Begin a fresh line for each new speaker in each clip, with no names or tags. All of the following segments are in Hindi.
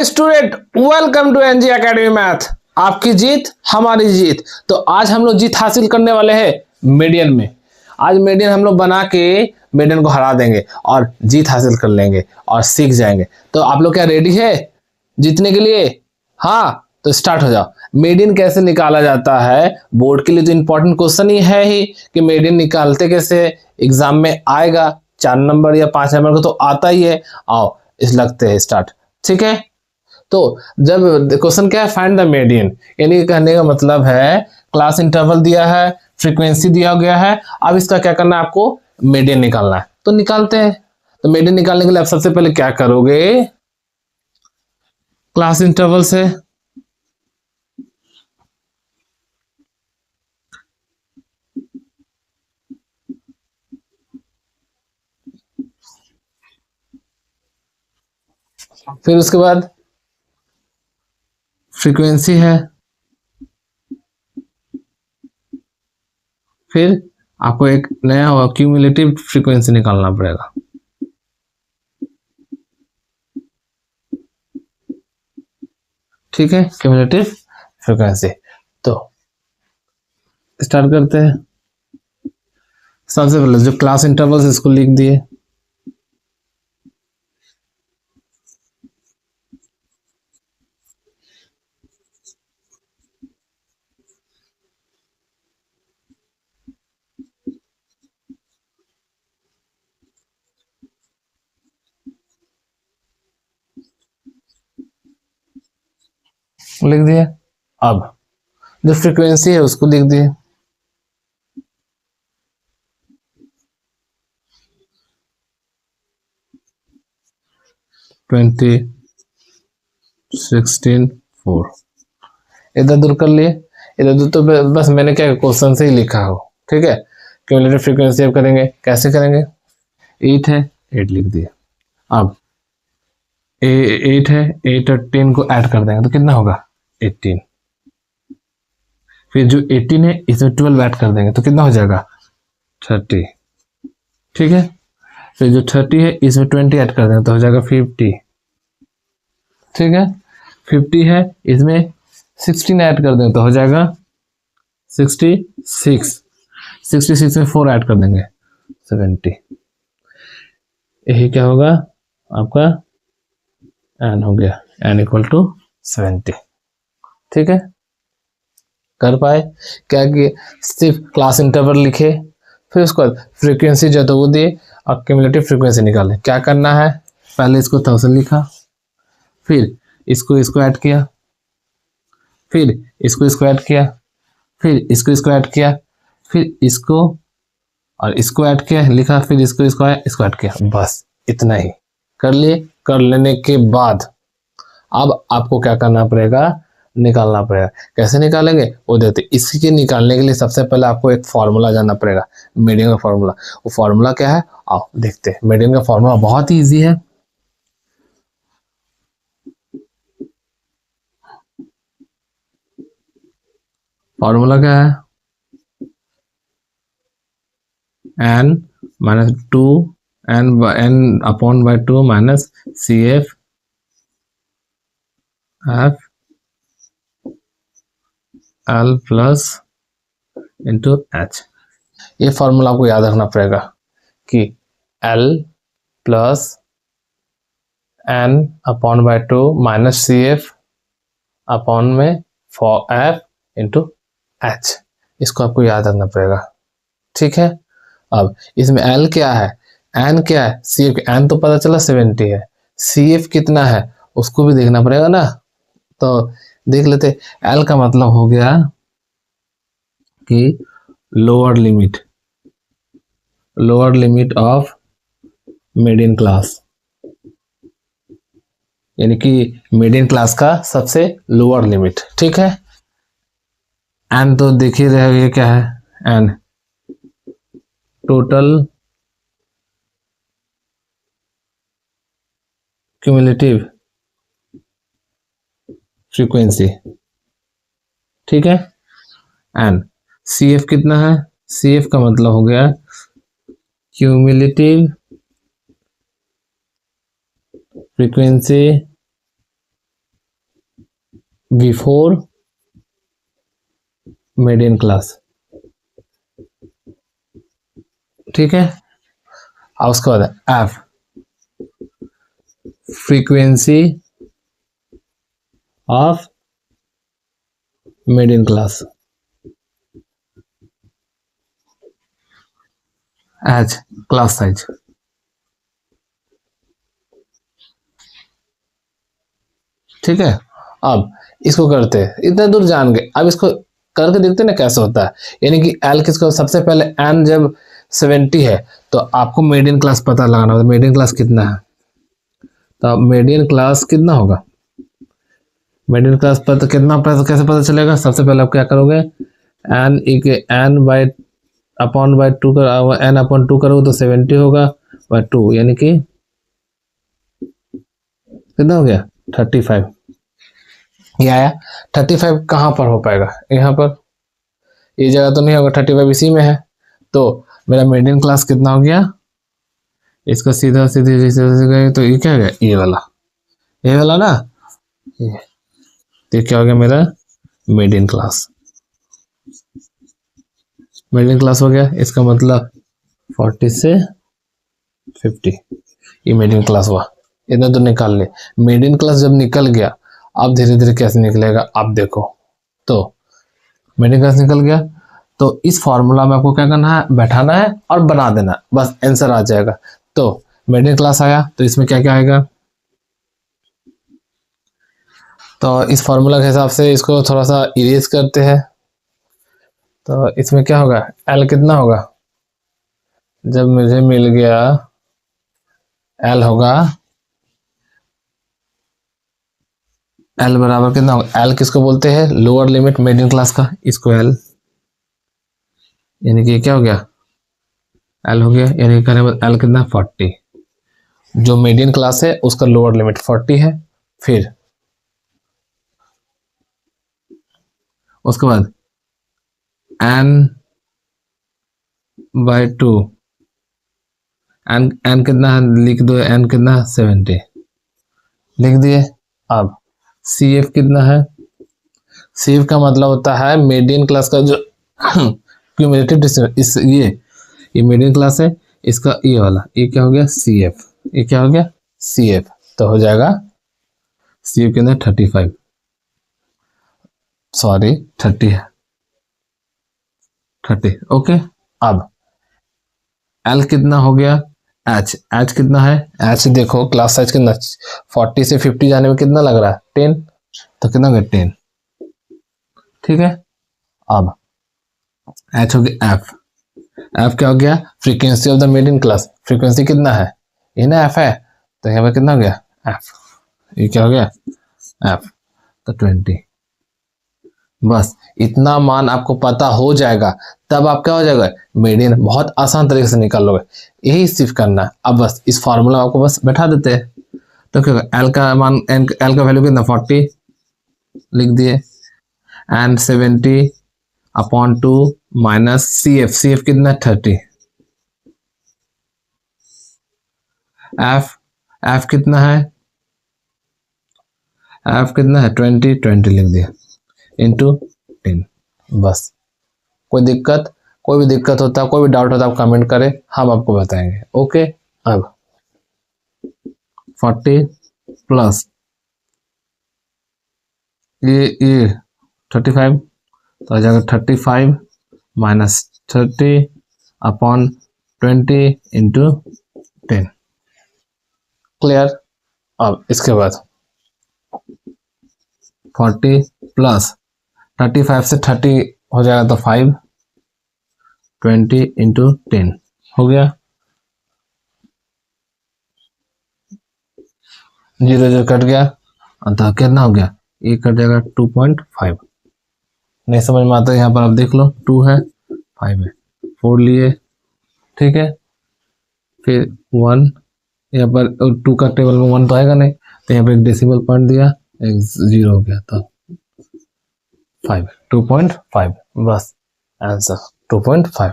Student, welcome to NG academy math. आपकी जीत हमारी जीत। तो आज हम लोग जीत हासिल करने वाले हैं मीडियन में। आज मीडियन हम लोग बना के मीडियन को हरा देंगे और जीत हासिल कर लेंगे और सीख जाएंगे। तो आप लोग क्या रेडी है जीतने के लिए? हाँ, तो स्टार्ट हो जाओ। मीडियन कैसे निकाला जाता है, बोर्ड के लिए तो इंपॉर्टेंट क्वेश्चन ही है ही कि मीडियन निकालते कैसे। एग्जाम में आएगा 4 नंबर या 5 नंबर को तो आता ही है। आओ इस लगते हैं स्टार्ट। ठीक है, तो जब क्वेश्चन क्या है, फाइंड द मीडियन, यानी कहने का मतलब है क्लास इंटरवल दिया है, फ्रीक्वेंसी दिया गया है, अब इसका क्या करना है, आपको मीडियन निकालना है। तो निकालते हैं। तो मीडियन निकालने के लिए आप सबसे पहले क्या करोगे, क्लास इंटरवल से फिर उसके बाद फ्रीक्वेंसी है, फिर आपको एक नया क्यूमुलेटिव फ्रीक्वेंसी निकालना पड़ेगा। ठीक है, क्यूमुलेटिव फ्रीक्वेंसी। तो स्टार्ट करते हैं। सबसे पहले जो क्लास इंटरवल्स इसको लिख दिए, लिख दिए। अब जो फ्रीक्वेंसी है उसको लिख दिए। ट्वेंटी 16 4 इधर दूर कर लिए। इधर दूर तो बस मैंने क्या क्वेश्चन से ही लिखा हो। ठीक है, क्यूमुलेटिव फ्रीक्वेंसी अब करेंगे। कैसे करेंगे, 8 है 8 लिख दिए। अब 8 है, 8 और 10 को ऐड कर देंगे तो कितना होगा 18। फिर जो 18 है इसमें 12 ऐड कर देंगे तो कितना हो जाएगा 30। ठीक है, फिर जो 30 है इसमें 20 ऐड कर देंगे तो हो जाएगा 50। ठीक है, 50 है इसमें 16 ऐड कर देंगे तो हो जाएगा 66। 66 में 4 ऐड कर देंगे 70। यही क्या होगा आपका एन हो गया, एन इक्वल टू 70। ठीक है, कर पाए क्या कि सिर्फ क्लास इंटरवल लिखे, फिर उसके बाद फ्रीक्वेंसी जो तो वो दिए और क्यूमुलेटिव फ्रीक्वेंसी निकाले। क्या करना है, पहले इसको 1000 लिखा, फिर इसको ऐड किया, फिर इसको ऐड किया, फिर इसको ऐड किया, फिर इसको और इसको ऐड किया लिखा, फिर इसको ऐड किया। बस इतना ही कर लिए। कर लेने के बाद अब आपको क्या करना पड़ेगा, निकालना पड़ेगा। कैसे निकालेंगे वो देखते। इसके निकालने के लिए सबसे पहले आपको एक फॉर्मूला जानना पड़ेगा, मीडियन का फॉर्मूला। वो फॉर्मूला क्या है, आओ देखते हैं। मीडियन का फॉर्मूला बहुत ही ईजी है। फॉर्मूला क्या है, n minus 2 n upon by 2 minus C F L plus into H. ये फॉर्मूला आपको याद रखना पड़ेगा कि L plus n upon by 2 minus C F upon में फॉर एफ इंटू एच। इसको आपको याद रखना पड़ेगा। ठीक है, अब इसमें L क्या है, N क्या है, सी एफ। N तो पता चला 70 है, सी एफ कितना है उसको भी देखना पड़ेगा ना। तो देख लेते। L का मतलब हो गया कि lower limit of median class, यानी कि मीडियन क्लास का सबसे लोअर लिमिट। ठीक है, एन तो देख ही रहे, ये क्या है, एन टोटल क्यूमुलेटिव फ्रीक्वेंसी। ठीक है, एन सी एफ कितना है, सी एफ का मतलब हो गया cumulative frequency before median class, ठीक है। अब उसके बाद F frequency of median class, H class size, ठीक है। अब इसको करते हैं, इतना दूर जान गए, अब इसको करके देखते हैं ना कैसे होता है। यानी कि एल किसको, सबसे पहले एन जब 70 है तो आपको मीडियन क्लास पता लगाना होगा, मीडियन क्लास कितना है। तो अब मीडियन क्लास कितना होगा, मीडियन क्लास पता कितना पता कैसे पता चलेगा। सबसे पहले आप क्या करोगे, N by upon by two कर, एन अपॉन टू करोगे तो 70 होगा बाई टू, यानी कि कितना हो गया 35। ये आया 35 कहाँ पर हो पाएगा, यहाँ पर, ये जगह तो नहीं होगा, 35 इसी में है। तो मेरा मीडियन क्लास कितना हो गया, इसका सीधा सीधे गए तो ये क्या हो गया, ये वाला ना, ये तो क्या हो गया मेरा मीडियन क्लास, मीडियन क्लास हो गया। इसका मतलब 40 से 50 ये मीडियन क्लास हुआ। इतना तो निकाल ले, मीडियन क्लास जब निकल गया अब धीरे धीरे कैसे निकलेगा आप देखो। तो मीडियन क्लास निकल गया तो इस फॉर्मूला में आपको क्या करना है, बैठाना है और बना देना, बस आंसर आ जाएगा। तो मीडियन क्लास आया तो इसमें क्या क्या आएगा, तो इस फॉर्मूला के हिसाब से इसको थोड़ा सा इरेज करते हैं। तो इसमें क्या होगा, एल कितना होगा, जब मुझे मिल गया एल होगा, एल बराबर कितना होगा, एल किसको बोलते हैं, लोअर लिमिट मीडियन क्लास का, इसको एल, यानी कि क्या हो गया एल हो गया, यानी कि एल कितना 40, जो मीडियन क्लास है उसका लोअर लिमिट 40 है। फिर उसके बाद N by two, N N कितना है लिख दो, एन कितना 70 लिख दिए। अब सी एफ कितना है, सी एफ का मतलब होता है मीडियन क्लास का जो क्यूमुलेटिव डिस्टेंस, इस ये मीडियन क्लास है, इसका ये वाला, ये क्या हो गया सी एफ, ये क्या हो गया सी एफ, तो हो जाएगा सी एफ के अंदर 35, सॉरी 30 है, 30 ओके। अब एल कितना हो गया, एच एच कितना है, एच देखो क्लास साइज कितना, 40 से 50 जाने में कितना लग रहा है 10, तो कितना हो गया 10, ठीक है। अब एच हो गया एफ, एफ क्या हो गया frequency of the median class, frequency कितना है ये ना एफ है, तो यहाँ पे कितना हो गया एफ, ये क्या हो गया एफ, तो 20। बस इतना मान आपको पता हो जाएगा तब आप क्या हो जाएगा मीडियन बहुत आसान तरीके से निकाल लोगे, यही सिर्फ करना है। अब बस इस फार्मूला आपको बस बैठा देते हैं, तो क्या होगा एल का मान, एल का वैल्यू कितना 40 लिख दिए, and 70 upon 2 minus C F, C F कितना 30, एफ एफ कितना है, एफ कितना है 20, 20 लिख दिया इंटू 10। बस कोई भी दिक्कत होता है, कोई भी डाउट होता है आप कमेंट करें, हम आपको बताएंगे, ओके। अब 40 प्लस ये 35, तो आ जाएगा 35 माइनस 30 अपॉन 20 इंटू 10, क्लियर। अब इसके बाद 40 प्लस 35 से 30 हो जाएगा तो 5, 20 इंटू 10 हो गया, 0 0 कट गया, अतः कितना हो गया ये कट जाएगा 2.5। नहीं समझ में आता है यहाँ पर आप देख लो, 2 है 5 है, 4 लिए, ठीक है। फिर 1 यहाँ पर 2 का टेबल में 1 तो आएगा नहीं, तो यहाँ पे एक डेसिमल पॉइंट दिया, एक 0 हो गया, तो 5 2.5, बस आंसर 2.5।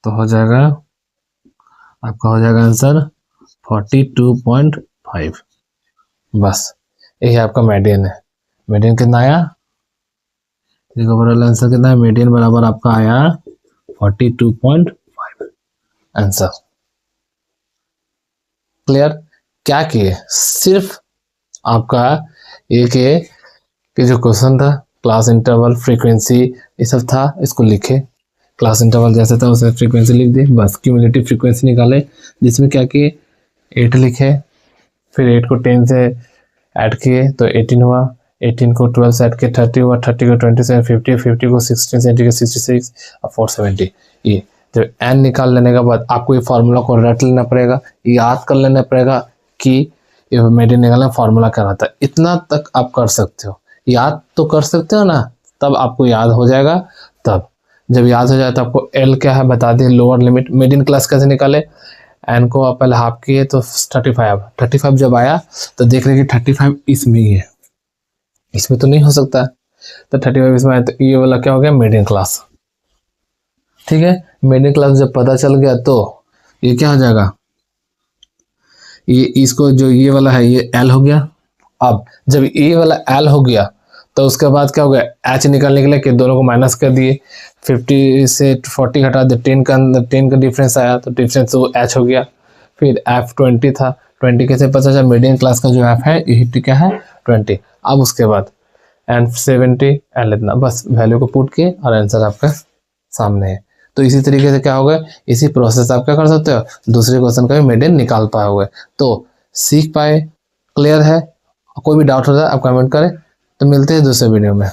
तो हो जाएगा आपका, हो जाएगा आंसर 42.5, बस यही आपका मीडियन है। मीडियन कितना आया, ओवरऑल आंसर कितना है, मीडियन बराबर आपका आया 42.5 आंसर। क्लियर? क्या किए, सिर्फ आपका एक कि जो क्वेश्चन था क्लास इंटरवल फ्रीक्वेंसी ये सब था, इसको लिखे, क्लास इंटरवल जैसे था उसे फ्रीक्वेंसी लिख दी, बस क्यूमुलेटिव फ्रीक्वेंसी निकाले, जिसमें क्या किए 8 लिखे, फिर 8 को 10 से ऐड किए तो 18 हुआ, 18 को 12 से ऐड किए 30 हुआ, 30 को 27 50, 50 को 16 से ऐड किए 66 और 470। ये जब एन निकाल लेने के बाद आपको ये फार्मूला को रट लेना पड़ेगा, याद कर लेना पड़ेगा कि ये मीडियन निकालना फार्मूला क्या रहता है। इतना तक आप कर सकते हो, याद तो कर सकते हो ना, तब आपको याद हो जाएगा। तब जब याद हो जाए तो आपको एल क्या है बता दें, लोअर लिमिट। मीडियन क्लास कैसे निकाले, एन को आप पहले हाफ किए तो 35 जब आया तो देख रहे कि 35 इसमें ही है, इसमें तो नहीं हो सकता, तो 35 इसमें आया, तो ये वाला क्या हो गया मीडियन क्लास। ठीक है, मीडियन क्लास जब पता चल गया तो ये क्या हो जाएगा, ये इसको जो ये वाला है ये एल हो गया। अब जब ये वाला एल हो गया तो उसके बाद क्या हो गया, एच निकालने के लिए कि दोनों को माइनस कर दिए, 50 से 40 हटा दे, 10 का डिफरेंस आया तो डिफरेंस तो एच हो गया। फिर एफ 20 था, 20 कैसे पता चला, मीडियन क्लास का जो एफ है यही क्या है 20। अब उसके बाद एन 70 एल इतना, बस वैल्यू को पुट किए और आंसर आपका सामने है। तो इसी तरीके से क्या होगा, इसी प्रोसेस आप क्या कर सकते हो, दूसरे क्वेश्चन का भी मीडियन निकाल पाओगे। तो सीख पाए, क्लियर है? कोई भी डाउट होता है आप कमेंट करें। तो मिलते हैं दूसरे वीडियो में।